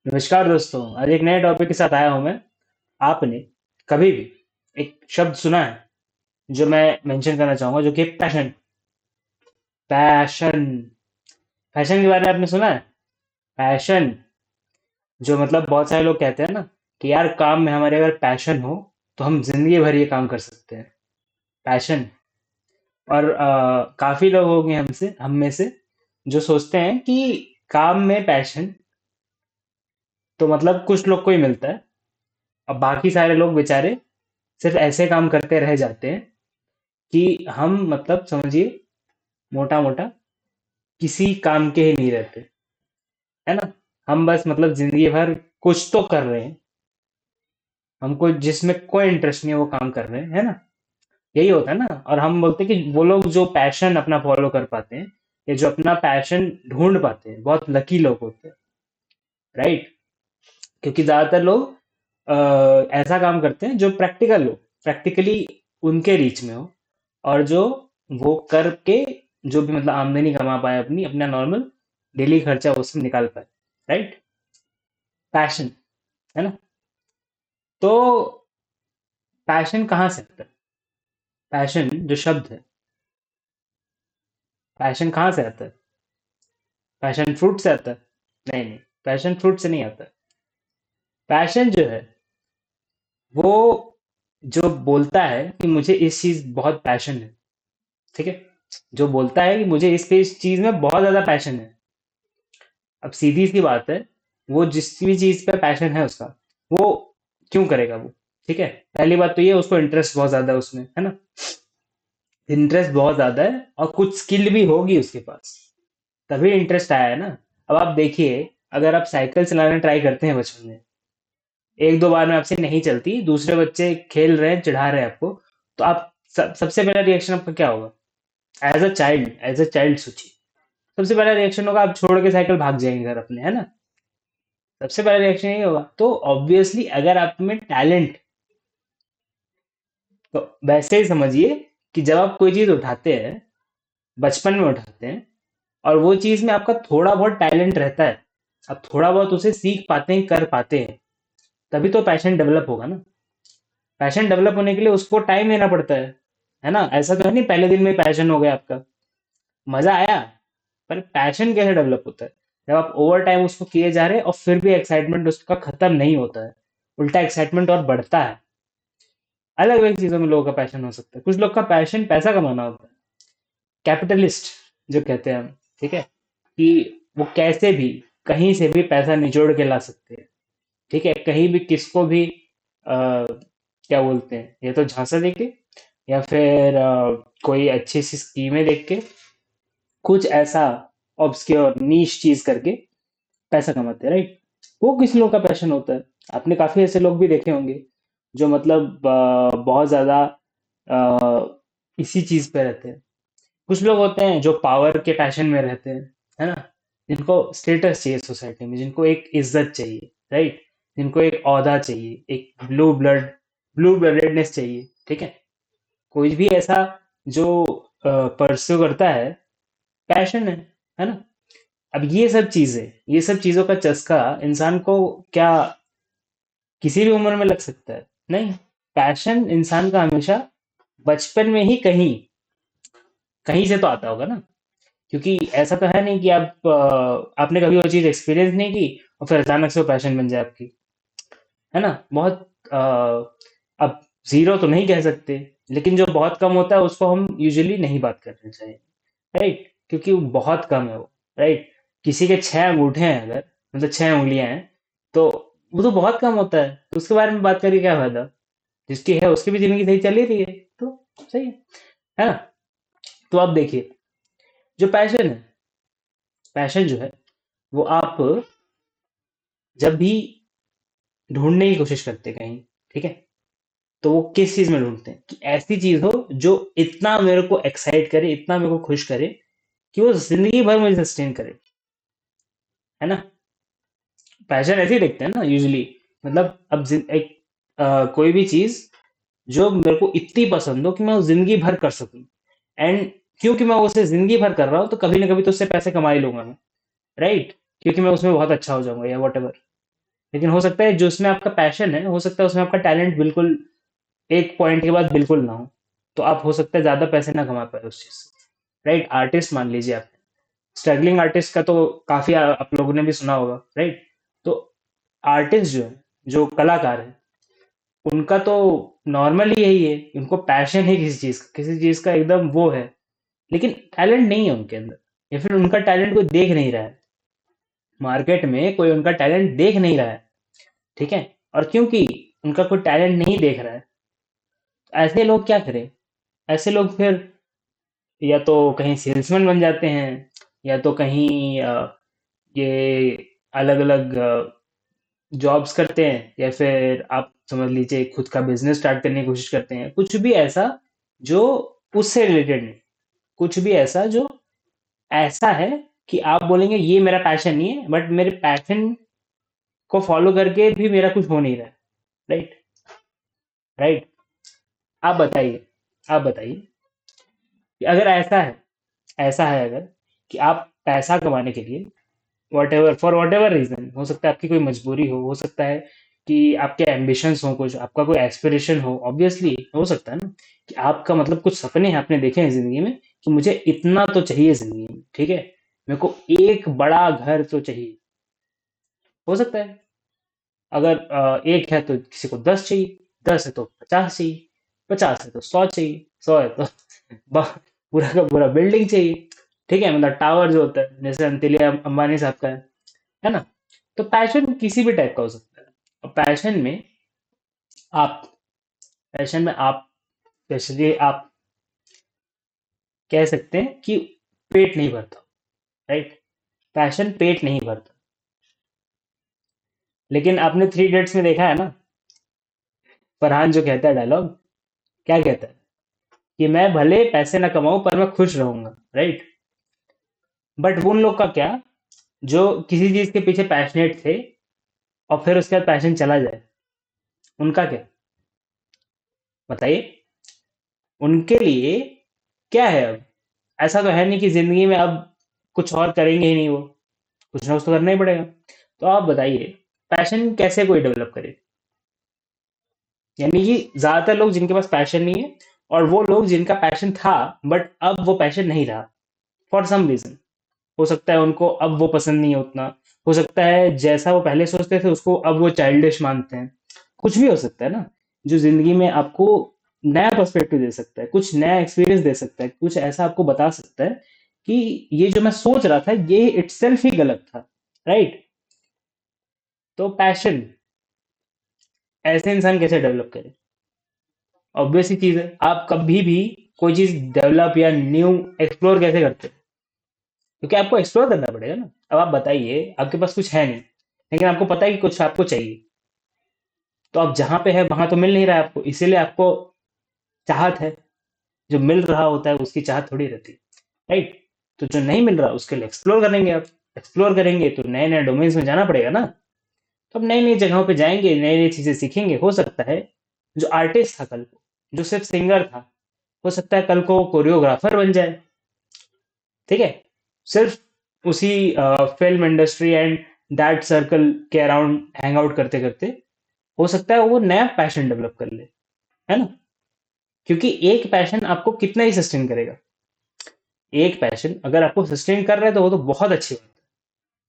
नमस्कार दोस्तों। आज एक नए टॉपिक के साथ आया हूं मैं। आपने कभी भी एक शब्द सुना है जो मैं मेंशन करना चाहूंगा, जो कि पैशन। पैशन। पैशन के बारे में आपने सुना है? पैशन, जो मतलब बहुत सारे लोग कहते हैं ना कि यार काम में हमारे अगर पैशन हो तो हम जिंदगी भर ये काम कर सकते हैं। पैशन। और काफी लोग होंगे हम में से जो सोचते हैं कि काम में पैशन तो मतलब कुछ लोग को ही मिलता है, और बाकी सारे लोग बेचारे सिर्फ ऐसे काम करते रह जाते हैं कि हम मतलब समझिए मोटा मोटा किसी काम के ही नहीं रहते, है ना। हम बस मतलब जिंदगी भर कुछ तो कर रहे हैं, हमको जिसमें कोई इंटरेस्ट नहीं है वो काम कर रहे हैं, है ना। यही होता है ना। और हम बोलते हैं कि वो लोग जो पैशन अपना फॉलो कर पाते हैं या जो अपना पैशन ढूंढ पाते हैं बहुत लकी लोग होते हैं, राइट। क्योंकि ज्यादातर लोग ऐसा काम करते हैं जो प्रैक्टिकल हो, प्रैक्टिकली उनके रीच में हो, और जो वो करके जो भी मतलब आमदनी कमा पाए अपनी, अपना नॉर्मल डेली खर्चा उससे निकाल पाए, राइट। पैशन, है ना। तो पैशन कहाँ से आता है? पैशन जो शब्द है, पैशन कहाँ से आता है? पैशन फ्रूट से आता है? नहीं नहीं, पैशन फ्रूट से नहीं आता। पैशन जो है वो जो बोलता है कि मुझे इस चीज बहुत पैशन है, ठीक है। जो बोलता है कि मुझे इस चीज में बहुत ज्यादा पैशन है। अब सीधी सी बात है, वो जिस भी चीज पे पैशन है उसका, वो क्यों करेगा वो? ठीक है। पहली बात तो ये, उसको इंटरेस्ट बहुत ज्यादा है उसमें, है ना। इंटरेस्ट बहुत ज्यादा है और कुछ स्किल भी होगी उसके पास, तभी इंटरेस्ट आया है ना। अब आप देखिए, अगर आप साइकिल चलाना ट्राई करते हैं बचपन में, एक दो बार में आपसे नहीं चलती, दूसरे बच्चे खेल रहे हैं, चिढ़ा रहे हैं आपको, तो आप सबसे पहला रिएक्शन आपका क्या होगा? एज अ चाइल्ड सोचिए। सबसे पहला रिएक्शन होगा आप छोड़ के साइकिल भाग जाएंगे घर अपने, है ना। सबसे पहला रिएक्शन यही होगा। तो ऑब्वियसली अगर आप में टैलेंट, तो वैसे ही समझिए कि जब आप कोई चीज उठाते हैं, बचपन में उठाते हैं, और वो चीज में आपका थोड़ा बहुत टैलेंट रहता है, आप थोड़ा बहुत उसे सीख पाते हैं, कर पाते हैं, तभी तो पैशन डेवलप होगा ना। पैशन डेवलप होने के लिए उसको टाइम देना पड़ता है ना। ऐसा तो है नहीं पहले दिन में पैशन हो गया आपका, मजा आया। पर पैशन कैसे डेवलप होता है? जब आप ओवर टाइम उसको किए जा रहे हैं और फिर भी एक्साइटमेंट उसका खत्म नहीं होता है, उल्टा एक्साइटमेंट और बढ़ता है। अलग अलग चीजों में लोगों का पैशन हो सकता है। कुछ लोग का पैशन पैसा कमाना होता है, कैपिटलिस्ट जो कहते हैं हम, ठीक है, कि वो कैसे भी कहीं से भी पैसा निचोड़ के ला सकते हैं, ठीक है। कहीं भी किसको भी क्या बोलते हैं, ये तो झांसा देके या फिर कोई अच्छी सी स्कीमें देख के, कुछ ऐसा ऑब्सक्योर नीश चीज करके पैसा कमाते हैं, राइट। वो किस लोग का पैशन होता है? आपने काफी ऐसे लोग भी देखे होंगे जो मतलब बहुत ज्यादा इसी चीज पे रहते हैं। कुछ लोग होते हैं जो पावर के पैशन में रहते हैं, है ना। जिनको स्टेटस चाहिए सोसाइटी में, जिनको एक इज्जत चाहिए, राइट। जिनको एक ओहदा चाहिए, एक ब्लू ब्लडेडनेस चाहिए, ठीक है। कोई भी ऐसा जो परस्यू करता है, पैशन है ना। अब ये सब चीजों का चस्का इंसान को क्या किसी भी उम्र में लग सकता है? नहीं। पैशन इंसान का हमेशा बचपन में ही कहीं कहीं से तो आता होगा ना। क्योंकि ऐसा तो है नहीं कि आपने कभी वो चीज एक्सपीरियंस नहीं की और फिर अचानक से वो पैशन बन जाए आपकी, है ना। बहुत अब जीरो तो नहीं कह सकते, लेकिन जो बहुत कम होता है उसको हम यूजुअली नहीं बात करना चाहिए, राइट। क्योंकि वो बहुत कम है वो, राइट। किसी के 6 अंगूठे हैं अगर, मतलब 6 उंगलियां हैं, तो वो तो बहुत कम होता है, तो उसके बारे में बात करके क्या फायदा? जिसकी है उसकी भी जिंदगी सही चल ही रही है, तो सही है ना। तो आप देखिए, जो पैशन है, पैशन जो है वो आप जब भी ढूंढने की कोशिश करते हैं कहीं, ठीक है, तो वो किस चीज में ढूंढते हैं कि ऐसी चीज हो जो इतना मेरे को एक्साइट करे, इतना मेरे को खुश करे कि वो जिंदगी भर मुझे सस्टेन करे, है ना। पैशन ऐसे ही देखते हैं ना यूजुअली। मतलब अब एक कोई भी चीज जो मेरे को इतनी पसंद हो कि मैं वो जिंदगी भर कर सकूं, एंड क्योंकि मैं उसे जिंदगी भर कर रहा हूँ तो कभी ना कभी तो उससे पैसे कमा ही लूंगा मैं, राइट। क्योंकि मैं उसमें बहुत अच्छा हो जाऊंगा या वट एवर। लेकिन हो सकता है जो उसमें आपका पैशन है, हो सकता है उसमें आपका टैलेंट बिल्कुल एक पॉइंट के बाद बिल्कुल ना हो, तो आप हो सकता है ज्यादा पैसे ना कमा पाए उस चीज से, राइट? आर्टिस्ट मान लीजिए आप, स्ट्रगलिंग आर्टिस्ट का तो काफी आप लोगों ने भी सुना होगा, राइट? तो आर्टिस्ट जो है, जो कलाकार है, उनका तो नॉर्मल ही यही है, उनको पैशन है किसी चीज का एकदम वो है, लेकिन टैलेंट नहीं है उनके अंदर, या फिर उनका टैलेंट कोई देख नहीं रहा है, मार्केट में कोई उनका टैलेंट देख नहीं रहा है, ठीक है? और क्योंकि उनका कोई टैलेंट नहीं देख रहा है, तो ऐसे लोग क्या करें? ऐसे लोग फिर या तो कहीं सेल्समैन बन जाते हैं, या तो कहीं ये अलग अलग जॉब्स करते हैं, या फिर आप समझ लीजिए खुद का बिजनेस स्टार्ट करने की कोशिश करते हैं, कुछ भी ऐसा जो उससे रिलेटेड नहीं, कुछ भी ऐसा जो ऐसा है कि आप बोलेंगे ये मेरा पैशन नहीं है, बट मेरे पैशन को फॉलो करके भी मेरा कुछ हो नहीं रहा है, राइट? राइट। आप बताइए, आप बताइए कि अगर ऐसा है अगर कि आप पैसा कमाने के लिए whatever for whatever reason, हो सकता है आपकी कोई मजबूरी हो सकता है कि आपके एम्बिशंस हो, कुछ आपका कोई एस्पिरेशन हो, ऑब्वियसली हो सकता है ना कि आपका मतलब कुछ सपने हैं आपने देखे हैं जिंदगी में कि मुझे इतना तो चाहिए जिंदगी में, ठीक है? मेरे को एक बड़ा घर तो चाहिए, हो सकता है। अगर एक है तो किसी को 10 चाहिए, 10 है तो 50 चाहिए, 50 है तो 100 चाहिए, 100 है तो पूरा का पूरा बिल्डिंग चाहिए, ठीक है? मतलब टावर जो होता है जैसे अंतिलिया अंबानी साहब का है ना? तो पैशन किसी भी टाइप का हो सकता है। और आप पैशन में आप स्पेशली आप कह सकते हैं कि पेट नहीं भरता, राइट? पैशन पेट नहीं भरता, लेकिन आपने थ्री इडियट्स में देखा है ना, फरहान जो कहता है डायलॉग, क्या कहता है कि मैं भले पैसे ना कमाऊं पर मैं खुश रहूंगा, राइट? बट उन लोग का क्या, जो किसी चीज के पीछे पैशनेट थे और फिर उसके बाद पैशन चला जाए, उनका क्या? बताइए। उनके लिए क्या है अब? ऐसा तो है नहीं कि जिंदगी में अब कुछ और करेंगे ही नहीं वो, कुछ ना कुछ तो करना ही पड़ेगा। तो आप बताइए, पैशन कैसे कोई डेवलप करे? यानी कि ज्यादातर लोग जिनके पास पैशन नहीं है, और वो लोग जिनका पैशन था बट अब वो पैशन नहीं रहा फॉर सम रीजन, हो सकता है उनको अब वो पसंद नहीं है उतना, हो सकता है जैसा वो पहले सोचते थे उसको अब वो चाइल्डिश मानते हैं, कुछ भी हो सकता है ना, जो जिंदगी में आपको नया पर्सपेक्टिव दे सकता है, कुछ नया एक्सपीरियंस दे सकता है, कुछ ऐसा आपको बता सकता है कि ये जो मैं सोच रहा था ये इटसेल्फ ही गलत था, राइट? तो पैशन ऐसे इंसान कैसे डेवलप करे? ऑब्वियस ही चीज है, आप कभी भी कोई चीज डेवलप या न्यू एक्सप्लोर कैसे करते हैं? क्योंकि आपको एक्सप्लोर करना पड़ेगा ना। अब आप बताइए, आपके पास कुछ है नहीं, लेकिन आपको पता है कि कुछ आपको चाहिए, तो आप जहां पे है वहां तो मिल नहीं रहा है आपको, इसीलिए आपको चाहत है। जो मिल रहा होता है उसकी चाहत थोड़ी रहती है, राइट? तो जो नहीं मिल रहा उसके लिए एक्सप्लोर करेंगे, आप एक्सप्लोर करेंगे तो नए नए डोमेन्स में जाना पड़ेगा ना, तो अब नई नई जगहों पे जाएंगे, नई नई चीजें सीखेंगे। हो सकता है जो आर्टिस्ट था कल को, जो सिर्फ सिंगर था, हो सकता है कल को कोरियोग्राफर बन जाए, ठीक है? सिर्फ उसी film industry and that circle के अराउंड हैंग आउट करते करते हो सकता है वो नया पैशन डेवलप कर ले, है ना? क्योंकि एक पैशन आपको कितना ही सस्टेन करेगा, एक पैशन अगर आपको सस्टेन कर रहा है तो वो तो बहुत अच्छी बात है,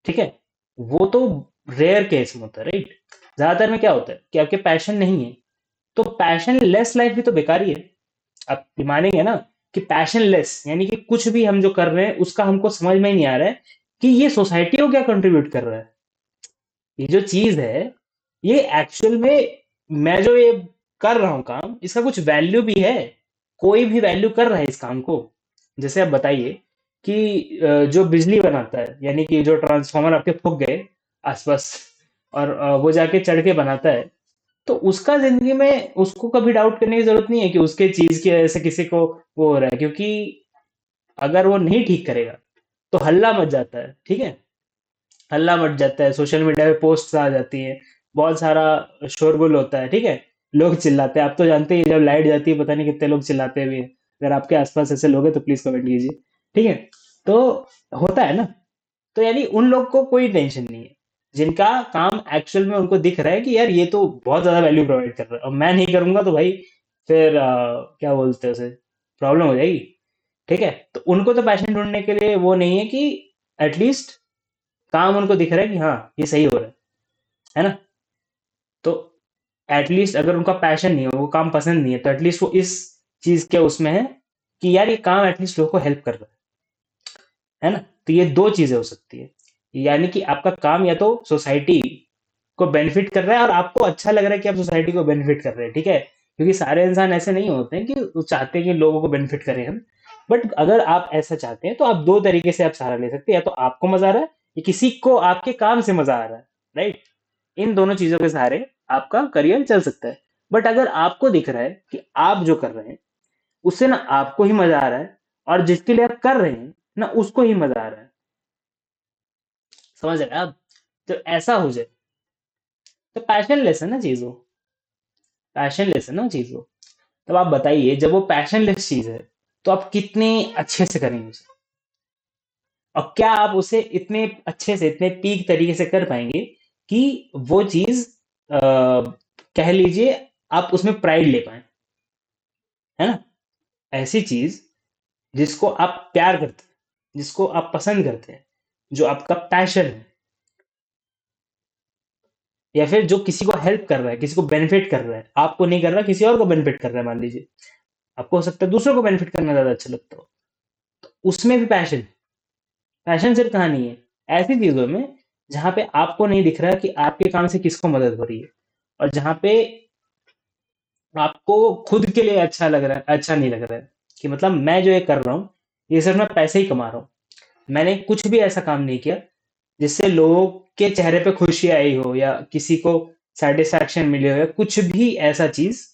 ठीक है? वो तो रेयर केस में होता है, राइट? ज्यादातर में क्या होता है कि आपके पैशन नहीं है, तो पैशन लेस लाइफ भी तो बेकार ही है। आप मानेंगे ना कि पैशन लेस यानी कि कुछ भी हम जो कर रहे हैं उसका हमको समझ में ही नहीं आ रहा है कि ये सोसाइटी को क्या कंट्रीब्यूट कर रहा है, ये जो चीज है, ये एक्चुअल में मैं जो ये कर रहा हूँ काम, इसका कुछ वैल्यू भी है? कोई भी वैल्यू कर रहा है इस काम को? जैसे आप बताइए कि जो बिजली बनाता है, यानी कि जो ट्रांसफार्मर आपके फूक गए आसपास, और वो जाके चढ़ के बनाता है, तो उसका जिंदगी में उसको कभी डाउट करने की जरूरत नहीं है कि उसके चीज की वजह से किसी को वो हो रहा है, क्योंकि अगर वो नहीं ठीक करेगा तो हल्ला मच जाता है, ठीक है? हल्ला मच जाता है, सोशल मीडिया पे पोस्ट आ जाती है, बहुत सारा शोरगुल होता है, ठीक है? लोग चिल्लाते हैं, आप तो जानते ही हैं, जब लाइट जाती है पता नहीं कितने लोग चिल्लाते भी हैं। अगर आपके आसपास ऐसे लोग हैं तो प्लीज कमेंट कीजिए, ठीक है? तो होता है ना, तो यानी उन लोग को कोई टेंशन नहीं है, जिनका काम एक्चुअल में उनको दिख रहा है कि यार ये तो बहुत ज्यादा वैल्यू प्रोवाइड कर रहा है, और मैं नहीं करूंगा तो भाई फिर क्या बोलते हैं उसे, प्रॉब्लम हो जाएगी। ठीक है, तो उनको तो पैशन ढूंढने के लिए वो नहीं है कि एटलीस्ट काम उनको दिख रहा है कि हाँ ये सही हो रहा है ना। तो एटलीस्ट अगर उनका पैशन नहीं है, वो काम पसंद नहीं है, तो एटलीस्ट वो इस चीज के उसमें है कि यार ये काम एटलीस्ट लोगों को हेल्प कर रहा है ना। तो ये दो चीजें हो सकती है, यानी कि आपका काम या तो सोसाइटी को बेनिफिट कर रहा है और आपको अच्छा लग रहा है कि आप सोसाइटी को बेनिफिट कर रहे हैं, ठीक है, क्योंकि सारे इंसान ऐसे नहीं होते हैं कि वो चाहते हैं कि लोगों को बेनिफिट करें हम। बट अगर आप ऐसा चाहते हैं तो आप दो तरीके से आप सहारा ले सकते हैं, या तो आपको मजा आ रहा है या किसी को आपके काम से मजा आ रहा है, राइट। इन दोनों चीजों के सहारे आपका करियर चल सकता है। बट अगर आपको दिख रहा है कि आप जो कर रहे हैं उससे ना आपको ही मजा आ रहा है, और जिसके लिए आप कर रहे हैं ना उसको ही मजा आ रहा है, समझ रहे हैं आप, तो ऐसा हो जाए तो पैशन लेस है ना चीज, वो पैशन लेस है ना चीज वो। तब आप बताइए, जब वो पैशनलेस चीज है तो आप कितने अच्छे से करेंगे उसे, और क्या आप उसे इतने अच्छे से, इतने पीक तरीके से कर पाएंगे कि वो चीज कह लीजिए आप उसमें प्राइड ले पाए, है ना। ऐसी चीज जिसको आप प्यार करते हैं, जिसको आप पसंद करते हैं, जो आपका पैशन है, या फिर जो किसी को हेल्प कर रहा है, किसी को बेनिफिट कर रहा है, आपको नहीं कर रहा किसी और को बेनिफिट कर रहा है, मान लीजिए आपको हो सकता है दूसरों को बेनिफिट करना ज्यादा अच्छा लगता हो, उसमें भी पैशन, पैशन सिर्फ कहानी है ऐसी चीजों में जहां पे आपको नहीं दिख रहा कि आपके काम से किसको मदद हो रही है, और जहां पे आपको खुद के लिए अच्छा लग रहा है, अच्छा नहीं लग रहा है, कि मतलब मैं जो ये कर रहा हूँ ये सिर्फ मैं पैसे ही कमा रहा हूँ, मैंने कुछ भी ऐसा काम नहीं किया जिससे लोगों के चेहरे पे खुशी आई हो, या किसी को सेटिस्फैक्शन मिले हो, या कुछ भी ऐसा चीज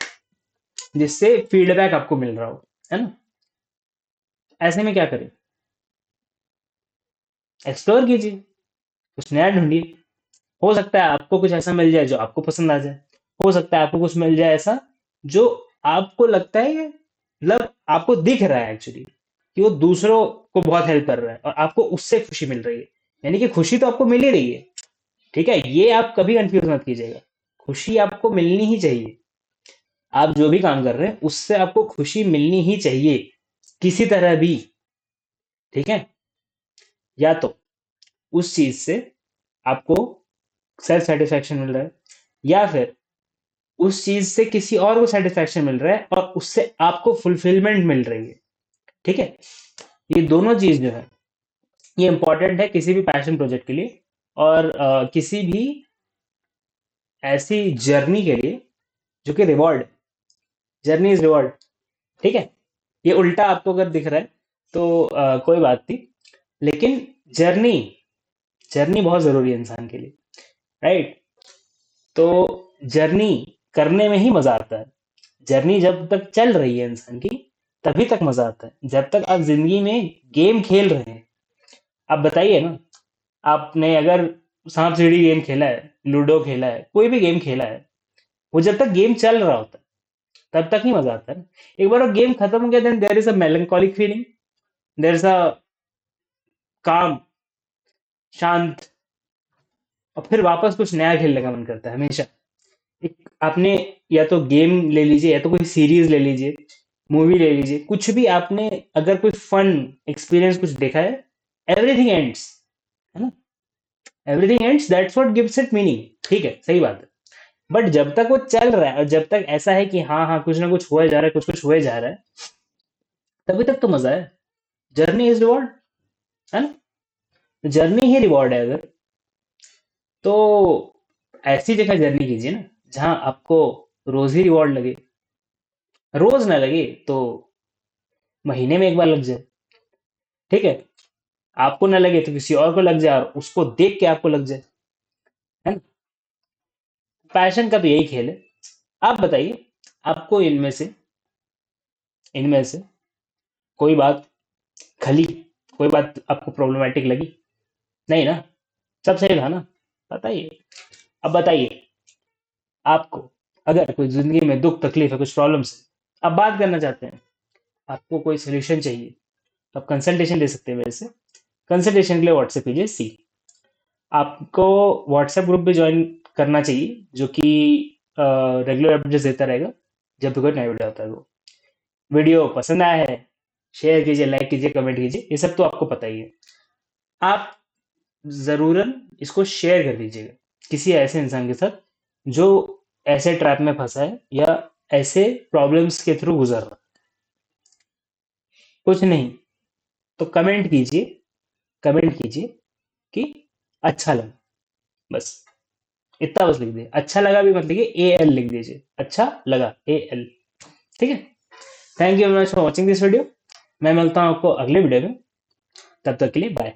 जिससे फीडबैक आपको मिल रहा हो, है ना। ऐसे में क्या करें, एक्सप्लोर कीजिए, कुछ नया ढूंढिए। हो सकता है आपको कुछ ऐसा मिल जाए जो आपको पसंद आ जाए, हो सकता है आपको कुछ मिल जाए ऐसा जो आपको लगता है मतलब आपको दिख रहा है एक्चुअली कि वो दूसरों को बहुत हेल्प कर रहा है और आपको उससे खुशी मिल रही है, यानी कि खुशी तो आपको मिल ही रही है, ठीक है, ये आप कभी कंफ्यूज मत कीजिएगा। खुशी आपको मिलनी ही चाहिए, आप जो भी काम कर रहे हैं उससे आपको खुशी मिलनी ही चाहिए, किसी तरह भी, ठीक है। या तो उस चीज से आपको सेल्फ सेटिस्फेक्शन मिल रहा है, या फिर उस चीज से किसी और को सेटिस्फेक्शन मिल रहा है और उससे आपको फुलफिलमेंट मिल रही है, ठीक है। ये दोनों चीज जो है ये इंपॉर्टेंट है किसी भी पैशन प्रोजेक्ट के लिए, और किसी भी ऐसी जर्नी के लिए जो कि रिवॉर्ड, जर्नी इज रिवॉर्ड, ठीक है। ये उल्टा आपको अगर दिख रहा है तो कोई बात नहीं, लेकिन जर्नी, जर्नी बहुत जरूरी है इंसान के लिए, राइट। तो जर्नी करने में ही मजा आता है, जर्नी जब तक चल रही है इंसान की तभी तक मजा आता है, जब तक आप जिंदगी में गेम खेल रहे हैं। आप बताइए ना, आपने अगर सांप सीढ़ी गेम खेला है, लूडो खेला है, कोई भी गेम खेला है, वो जब तक गेम चल रहा होता है तब तक ही मजा आता है। एक बार वो गेम खत्म हो गया, then there is a melancholic feeling, there is a calm, शांत, और फिर वापस कुछ नया खेलने का मन करता है हमेशा। एक आपने या तो गेम ले लीजिए, या तो कोई सीरीज ले लीजिए, मूवी ले लीजिए, कुछ भी आपने अगर कोई फन एक्सपीरियंस कुछ देखा है, एवरीथिंग एंड्स, है ना, everything ends, that's what gives it meaning, ठीक है, सही बात है। बट जब तक वो चल रहा है और जब तक ऐसा है कि हाँ हाँ कुछ ना कुछ हुआ जा रहा है, कुछ कुछ हुए जा रहा है, तभी तक तो मजा है। जर्नी इज रिवॉर्ड, है ना, जर्नी ही रिवॉर्ड है अगर, तो ऐसी जगह जर्नी कीजिए ना जहां आपको रोज ही रिवॉर्ड लगे, रोज ना लगे तो महीने में एक बार लग जाए, ठीक है, आपको ना लगे तो किसी और को लग जाए और उसको देख के आपको लग जाए, है ना। पैशन का तो यही खेल है। आप बताइए, आपको इनमें से कोई बात खली, कोई बात आपको प्रॉब्लमेटिक लगी? नहीं ना, सब सही था ना, बताइए। अब बताइए, आपको अगर कोई जिंदगी में दुख तकलीफ है, कुछ प्रॉब्लम्स है, आप बात करना चाहते हैं, आपको कोई सोल्यूशन चाहिए, तो आप कंसल्टेशन ले सकते हैं मेरे से। कंसल्टेशन के लिए व्हाट्सएप कीजिए सी आपको व्हाट्सएप ग्रुप भी ज्वाइन करना चाहिए, जो कि रेगुलर अपडेट्स देता रहेगा जब भी कोई नया वीडियो आता है। तो वीडियो पसंद आया है, शेयर कीजिए, लाइक कीजिए, कमेंट कीजिए, ये सब तो आपको पता ही है। आप ज़रूरन इसको शेयर कर दीजिएगा किसी ऐसे इंसान के साथ जो ऐसे ट्रैप में फंसा है या ऐसे प्रॉब्लम्स के थ्रू गुजर रहा है। कुछ नहीं तो कमेंट कीजिए कि अच्छा लगा, बस इतना बस लिख दीजिए। अच्छा लगा भी मत लिखिए, AL लिख दीजिए, अच्छा लगा, AL। ठीक है। Thank you very much for watching this video. मैं मिलता हूँ आपको अगले वीडियो में, तब तक के लिए बाय।